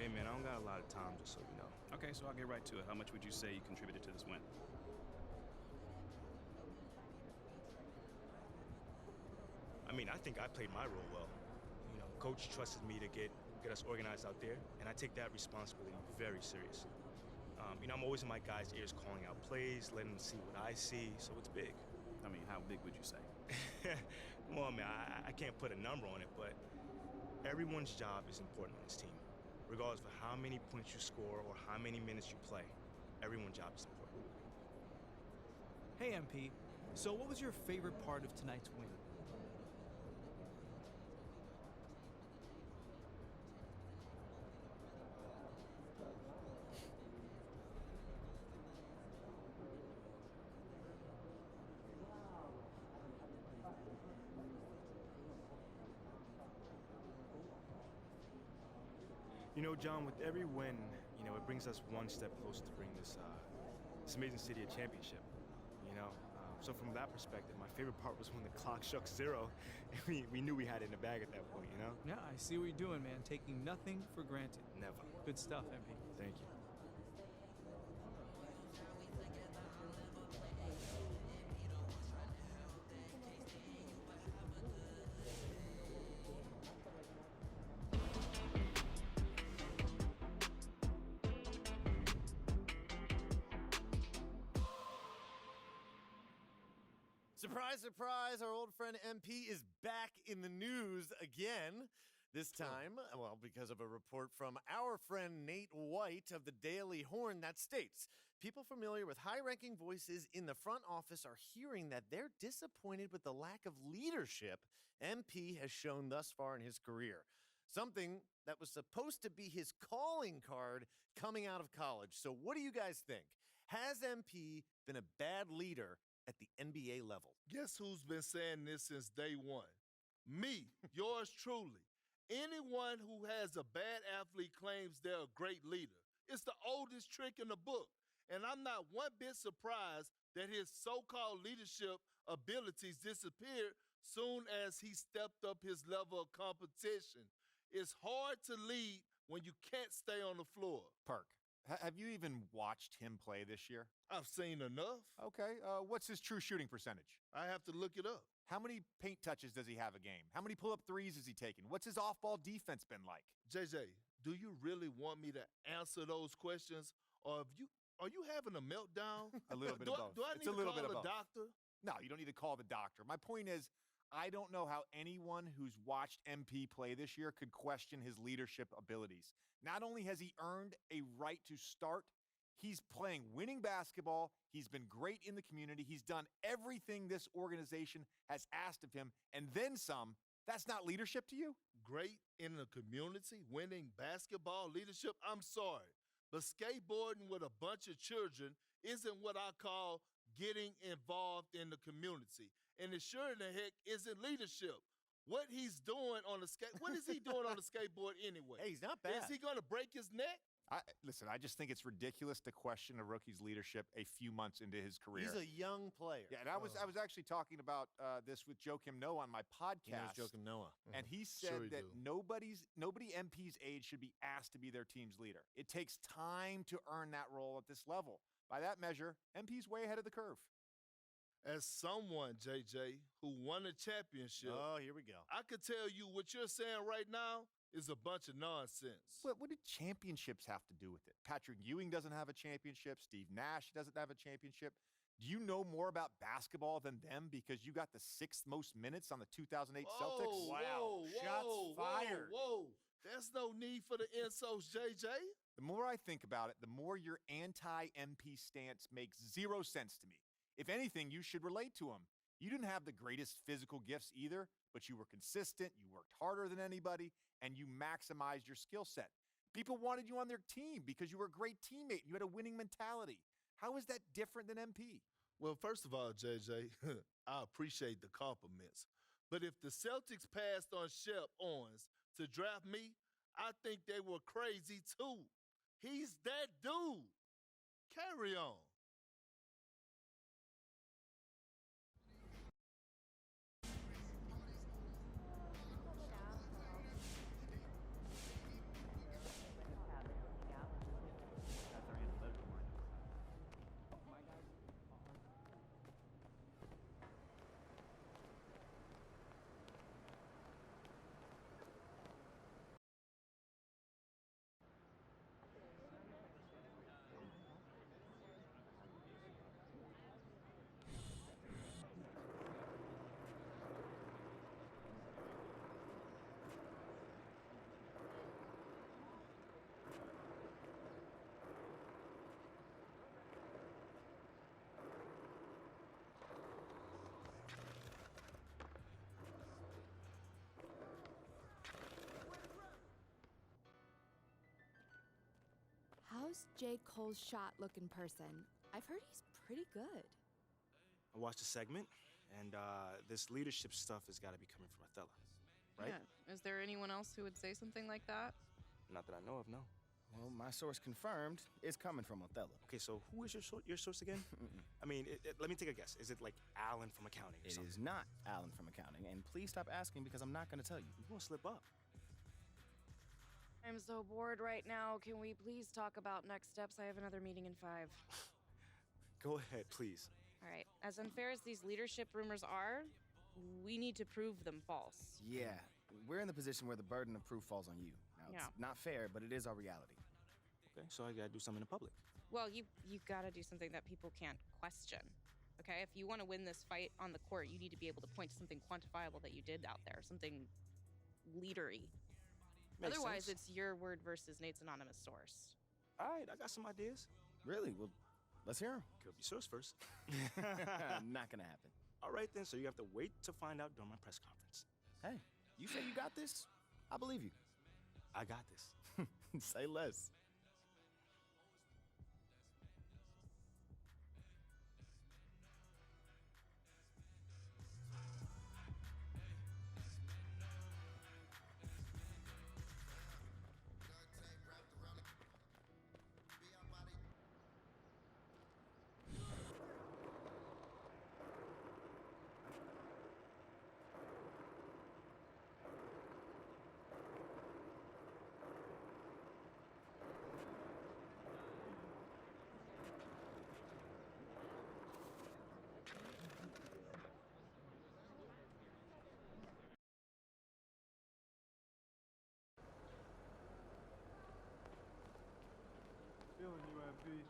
Hey, man, I don't got a lot of time, just so you know. Okay, so I'll get right to it. How much would you say you contributed to this win? I mean, I think I played my role well. Coach trusted me to get us organized out there, and I take that responsibility very seriously. I'm always in my guys' ears calling out plays, letting them see what I see, so it's big. I mean, how big would you say? Come on, man, I can't put a number on it, but everyone's job is important on this team. Regardless of how many points you score or how many minutes you play, everyone's job is important. Hey, MP. So what was your favorite part of tonight's win? John, with every win, it brings us one step closer to bring this amazing city a championship. So from that perspective, my favorite part was when the clock struck 0, and we knew we had it in the bag at that point, Yeah, I see what you're doing, man. Taking nothing for granted. Never. Good stuff, MP. Thank you. Surprise, surprise, our old friend MP is back in the news again. This time, well, because of a report from our friend Nate White of the Daily Horn that states, people familiar with high-ranking voices in the front office are hearing that they're disappointed with the lack of leadership MP has shown thus far in his career. Something that was supposed to be his calling card coming out of college. So what do you guys think? Has MP been a bad leader at the NBA level? Guess who's been saying this since day one? Me, yours truly. Anyone who has a bad athlete claims they're a great leader. It's the oldest trick in the book. And I'm not one bit surprised that his so-called leadership abilities disappeared soon as he stepped up his level of competition. It's hard to lead when you can't stay on the floor. Perk, have you even watched him play this year? I've seen enough. Okay, what's his true shooting percentage? I have to look it up. How many paint touches does he have a game? How many pull-up threes has he taken? What's his off-ball defense been like? JJ, do you really want me to answer those questions? Or are you having a meltdown? A little bit of both. Do I need to call a doctor? No, you don't need to call the doctor. My point is, I don't know how anyone who's watched MP play this year could question his leadership abilities. Not only has he earned a right to start, he's playing winning basketball. He's been great in the community. He's done everything this organization has asked of him, and then some. That's not leadership to you? Great in the community, winning basketball leadership? I'm sorry, but skateboarding with a bunch of children isn't what I call getting involved in the community. And it sure in the heck isn't leadership. What he's doing on the what is he doing on the skateboard anyway? Hey, he's not bad. Is he going to break his neck? Listen, I just think it's ridiculous to question a rookie's leadership a few months into his career. He's a young player. Yeah, and I was actually talking about this with Joakim Noah on my podcast. Joakim Noah. And he said that nobody MP's age should be asked to be their team's leader. It takes time to earn that role at this level. By that measure, MP's way ahead of the curve. As someone, JJ, who won a championship, oh, here we go. I could tell you what you're saying right now is a bunch of nonsense. What do championships have to do with it? Patrick Ewing doesn't have a championship. Steve Nash doesn't have a championship. Do you know more about basketball than them because you got the 6th most minutes on the 2008 Celtics? Wow. Shots fired. Whoa. There's no need for the insults, JJ. The more I think about it, the more your anti-MP stance makes zero sense to me. If anything, you should relate to him. You didn't have the greatest physical gifts either, but you were consistent, you worked harder than anybody, and you maximized your skill set. People wanted you on their team because you were a great teammate. You had a winning mentality. How is that different than MP? Well, first of all, JJ, I appreciate the compliments. But if the Celtics passed on Shep Owens to draft me, I think they were crazy too. He's that dude. Carry on. How's J. Cole's shot look in person? I've heard he's pretty good. I watched the segment, and this leadership stuff has got to be coming from Othello, right? Yeah. Is there anyone else who would say something like that? Not that I know of, no. Well, my source confirmed it's coming from Othello. Okay, so who is your source again? I mean, let me take a guess. Is it like Alan from accounting or It something? is not Alan from accounting, and please stop asking because I'm not going to tell you. You won't slip up. I'm so bored right now. Can we please talk about next steps? I have another meeting in 5. Go ahead, please. All right. As unfair as these leadership rumors are, we need to prove them false. Yeah, we're in the position where the burden of proof falls on you. Now, it's not fair, but it is our reality. Okay, so I gotta do something in public. Well, you got to do something that people can't question. Okay? If you want to win this fight on the court, you need to be able to point to something quantifiable that you did out there, something leadery. Makes Otherwise, sense. it's your word versus Nate's anonymous source. All right, I got some ideas. Really? Well, let's hear him. Could be source first. Not going to happen. All right, then, so you have to wait to find out during my press conference. Hey, you say you got this? I believe you. I got this. Say less. Feeling you, MP.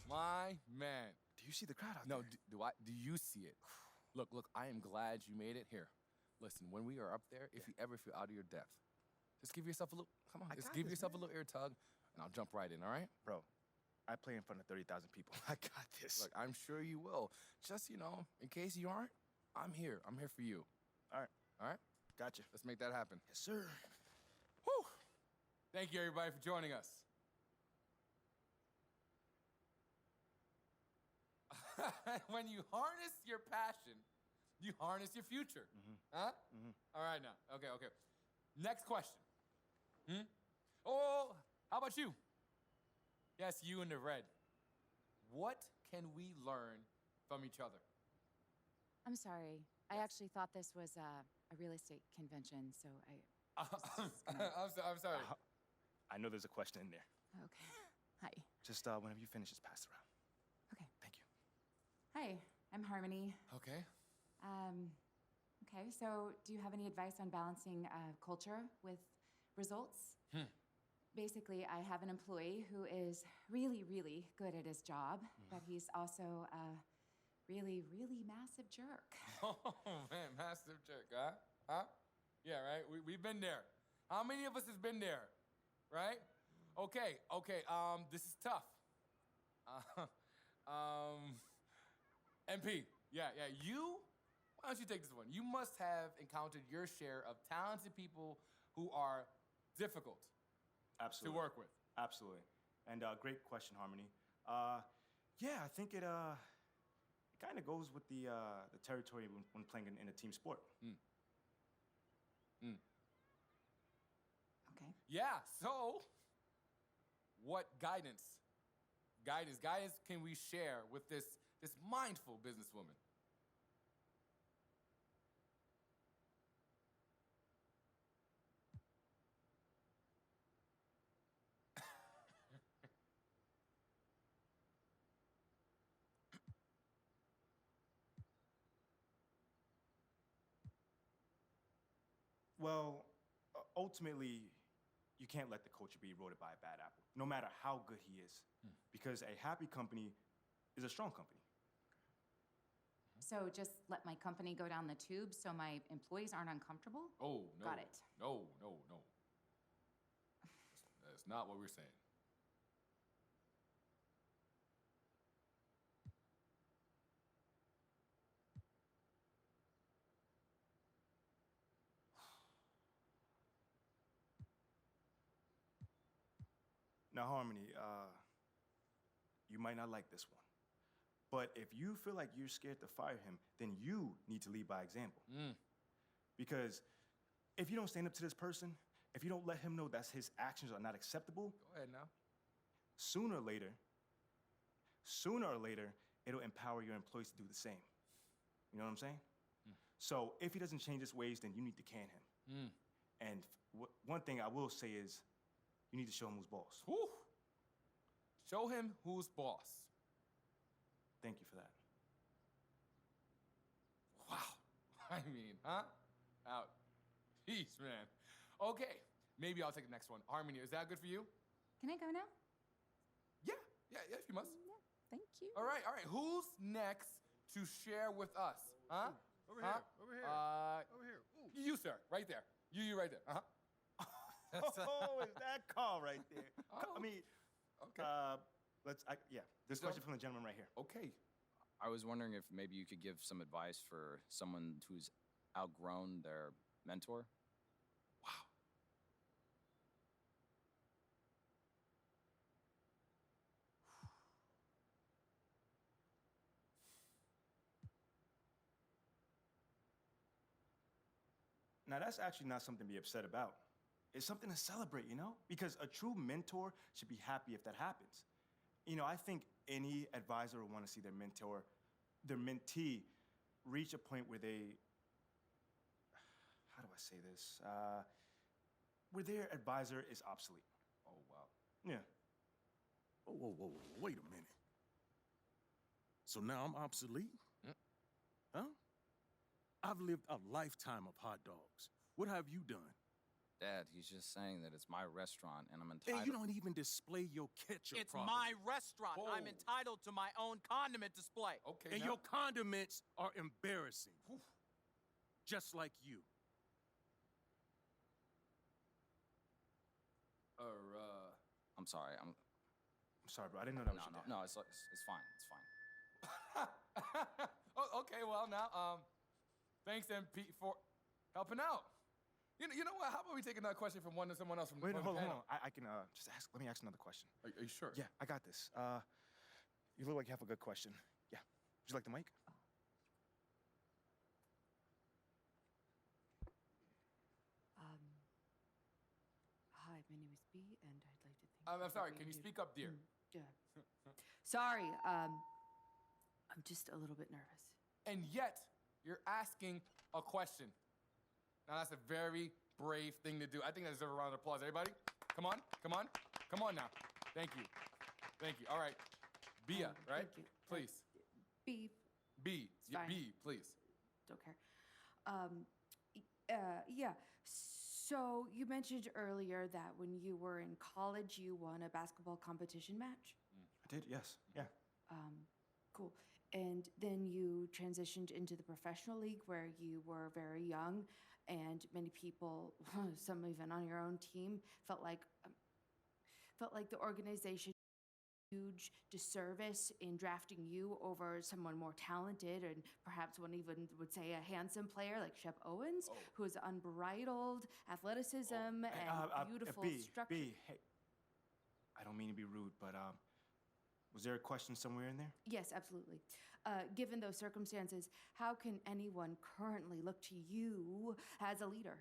My man. Do you see the crowd out No, there? do you see it? Look, I am glad you made it here. Listen, when we are up there, if you ever feel out of your depth, just give yourself a little, come on, I just got give this, yourself man. a little ear tug, and I'll jump right in, all right? Bro, I play in front of 30,000 people. I got this. Look, I'm sure you will. Just, in case you aren't, I'm here. I'm here for you. All right. All right? Gotcha. Let's make that happen. Yes, sir. Whew. Thank you, everybody, for joining us. When you harness your passion, you harness your future. Huh? All right, now. Okay. Next question. Oh, how about you? Yes, you in the red. What can we learn from each other? I'm sorry. I actually thought this was a real estate convention, so I'm sorry. I know there's a question in there. Okay. Hi. Just whenever you finish, just pass it around. Okay. Thank you. Hi, I'm Harmony. Okay. Okay, so do you have any advice on balancing culture with results? Basically, I have an employee who is really, really good at his job, but he's also a really, really massive jerk. Oh, man, massive jerk, huh? Huh? Yeah, right? We've been there. How many of us has been there, right? Okay, this is tough. MP, yeah, why don't you take this one? You must have encountered your share of talented people who are difficult Absolutely. to work with. Absolutely. And great question, Harmony. Yeah, I think it kind of goes with the territory when playing in a team sport. Okay. Yeah, so what guidance can we share with this mindful businesswoman? Well, ultimately, you can't let the culture be eroded by a bad apple, no matter how good he is. Because a happy company is a strong company. So just let my company go down the tube so my employees aren't uncomfortable? Oh, no. Got it. No. That's not what we're saying. Now, Harmony, you might not like this one. But if you feel like you're scared to fire him, then you need to lead by example. Because if you don't stand up to this person, if you don't let him know that his actions are not acceptable, Go ahead now. sooner or later, it'll empower your employees to do the same. You know what I'm saying? So if he doesn't change his ways, then you need to can him. And one thing I will say is, you need to show him who's boss. Whew. Show him who's boss. Thank you for that. Wow. I mean, huh? Out. Jeez, man. Okay, maybe I'll take the next one. Harmony, is that good for you? Can I go now? Yeah, if you must. Yeah, thank you. All right. Who's next to share with us? Huh? Over here. Over here. Ooh. You, sir, right there. You right there. Oh, is that call right there? I mean, okay. This question from the gentleman right here. Okay. I was wondering if maybe you could give some advice for someone who's outgrown their mentor. Wow. Now, that's actually not something to be upset about. It's something to celebrate, you know? Because a true mentor should be happy if that happens. You know, I think any advisor would want to see their mentee, reach a point where they, how do I say this? Where their advisor is obsolete. Oh, wow. Yeah. Whoa, wait a minute. So now I'm obsolete? Huh? I've lived a lifetime of hot dogs. What have you done? Dad, he's just saying that it's my restaurant and I'm entitled. And you don't even display your ketchup It's properly. my restaurant. Whoa. I'm entitled to my own condiment display. Okay. And your condiments are embarrassing. Just like you. I'm sorry. I'm sorry, bro. I didn't know that was your dad. No, it's fine. It's fine. Oh, okay, well, now, thanks, MP, for helping out. You know what? How about we take another question from someone else from Wait, from hold the on. panel? I can just ask. Let me ask another question. Are you sure? Yeah, I got this. You look like you have a good question. Yeah. Would you like the mic? Hi, my name is B, and I'd like to thank. I'm sorry. Can you speak up, dear? Yeah. Sorry. I'm just a little bit nervous. And yet, you're asking a question. Now, that's a very brave thing to do. I think that deserves a round of applause. Everybody, come on now. Thank you. All right, Bia, right? Thank you. Please. B. B. It's fine. B, please. Don't care. Yeah. So you mentioned earlier that when you were in college, you won a basketball competition match. I did, yes. Yeah. Cool. And then you transitioned into the professional league where you were very young, and many people, some even on your own team, felt like the organization huge disservice in drafting you over someone more talented and perhaps one even would say a handsome player like Shep Owens, who has unbridled athleticism and beautiful structure. B, hey, I don't mean to be rude, but was there a question somewhere in there? Yes, absolutely. Given those circumstances, how can anyone currently look to you as a leader?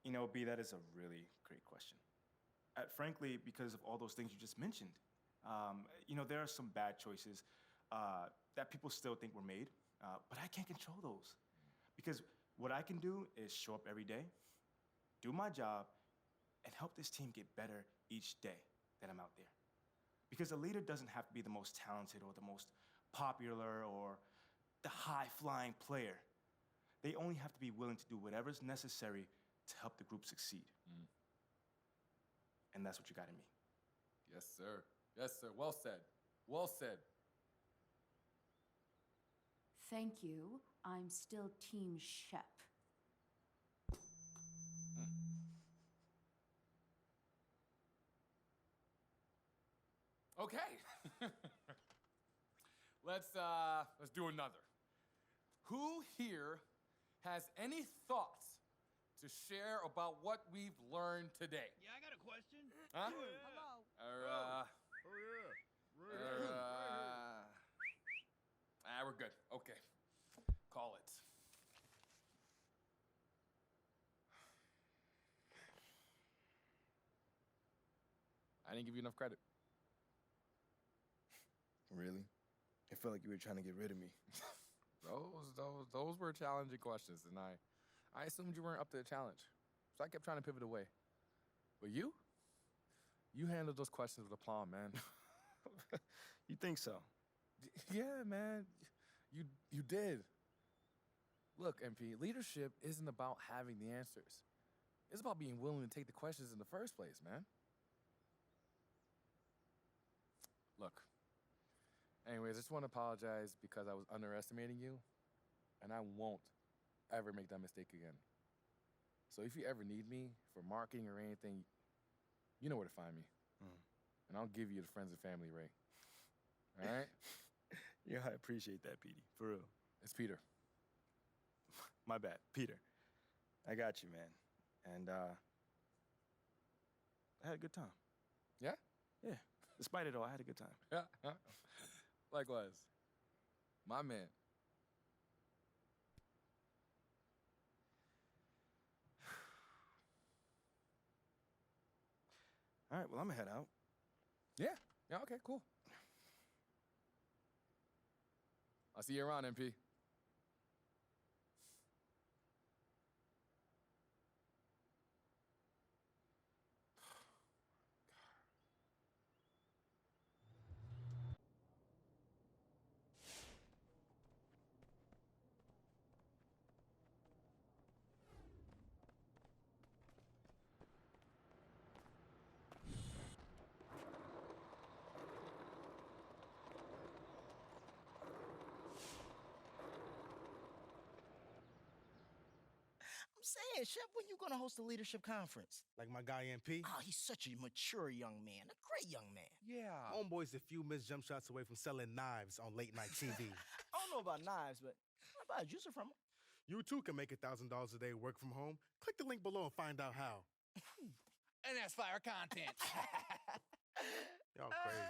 You know, B, that is a really great question. Frankly, because of all those things you just mentioned, you know, there are some bad choices that people still think were made, but I can't control those. Because what I can do is show up every day, do my job, and help this team get better each day that I'm out there. Because a leader doesn't have to be the most talented or the most popular or the high-flying player. They only have to be willing to do whatever's necessary to help the group succeed. And that's what you got in me. Yes, sir. Yes, sir. Well said. Well said. Thank you. I'm still Team Shep. Okay. Let's do another. Who here has any thoughts to share about what we've learned today? Yeah, I got a question. Huh? Hello. We're good. Okay. Call it. I didn't give you enough credit. Really? It felt like you were trying to get rid of me. Those were challenging questions, and I assumed you weren't up to the challenge. So I kept trying to pivot away. But you handled those questions with aplomb, man. You think so? Yeah, man. You did. Look, MP, leadership isn't about having the answers. It's about being willing to take the questions in the first place, man. Look. Anyways, I just want to apologize because I was underestimating you, and I won't ever make that mistake again. So if you ever need me for marketing or anything, you know where to find me. And I'll give you the friends and family, Ray. All right? Yeah, I appreciate that, Petey. For real. It's Peter. My bad. Peter. I got you, man. And I had a good time. Yeah? Yeah. Despite it all, I had a good time. Yeah. Likewise. My man. All right, well, I'm gonna head out. Yeah, okay, cool. I'll see you around, MP. Saying, Chef, when you gonna host a leadership conference? Like my guy MP? Oh, he's such a mature young man, a great young man. Yeah. Homeboy's a few missed jump shots away from selling knives on late night TV. I don't know about knives, but I buy a juicer from him. You too can make $1,000 a day work from home. Click the link below and find out how. And that's fire content. Y'all crazy.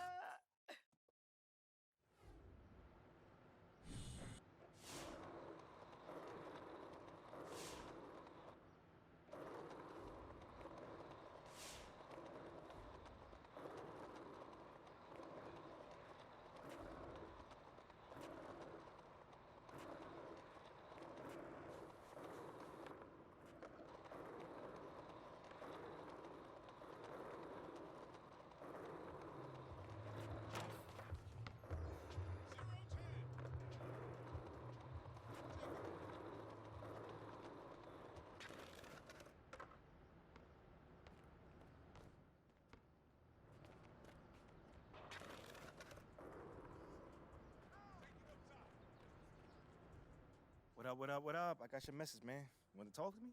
What up? I got your message, man. You want to talk to me?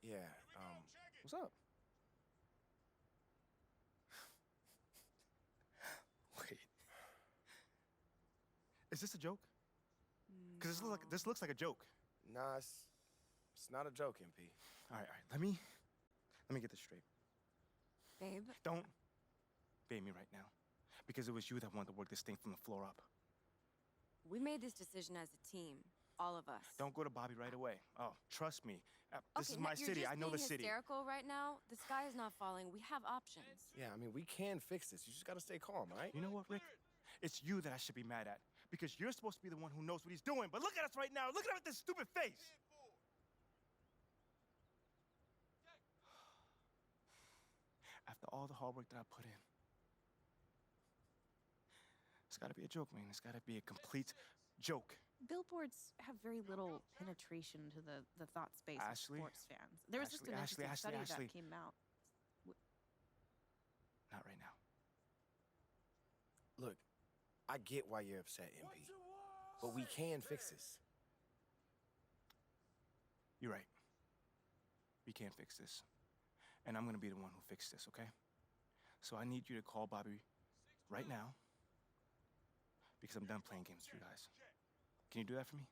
Yeah, what's up? Wait. Is this a joke? Because this looks like a joke. Nah, it's not a joke, MP. All right. Let me get this straight. Babe? Don't babe me right now. Because it was you that wanted to work this thing from the floor up. We made this decision as a team, all of us. Don't go to Bobby right away. Oh, trust me. This is Okay, my you're city. just I know the being city. hysterical right now. The sky is not falling. We have options. Yeah, I mean, we can fix this. You just gotta stay calm, all right? You know what, Rick? It's you that I should be mad at. Because you're supposed to be the one who knows what he's doing. But look at us right now. Look at him with this stupid face. After all the hard work that I put in. It's gotta be a joke, man. It's gotta be a complete joke. Billboards have very little penetration to the thought space Ashley? of sports fans. There was just an Ashley, interesting study Ashley. that came out. Not right now. Look, I get why you're upset, MP. But we can fix this. You're right. We can't fix this. And I'm gonna be the one who fixes this, okay? So I need you to call Bobby right now. Because I'm done playing games with you guys. Can you do that for me?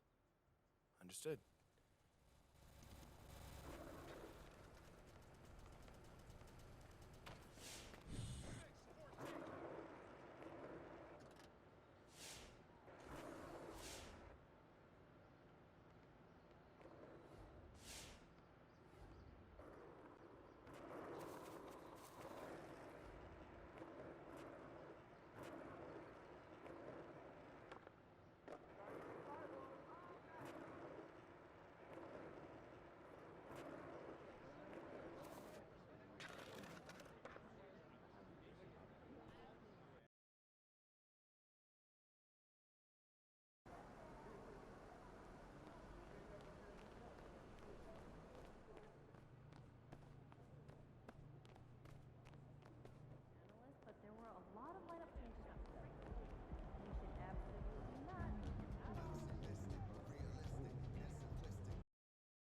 Understood.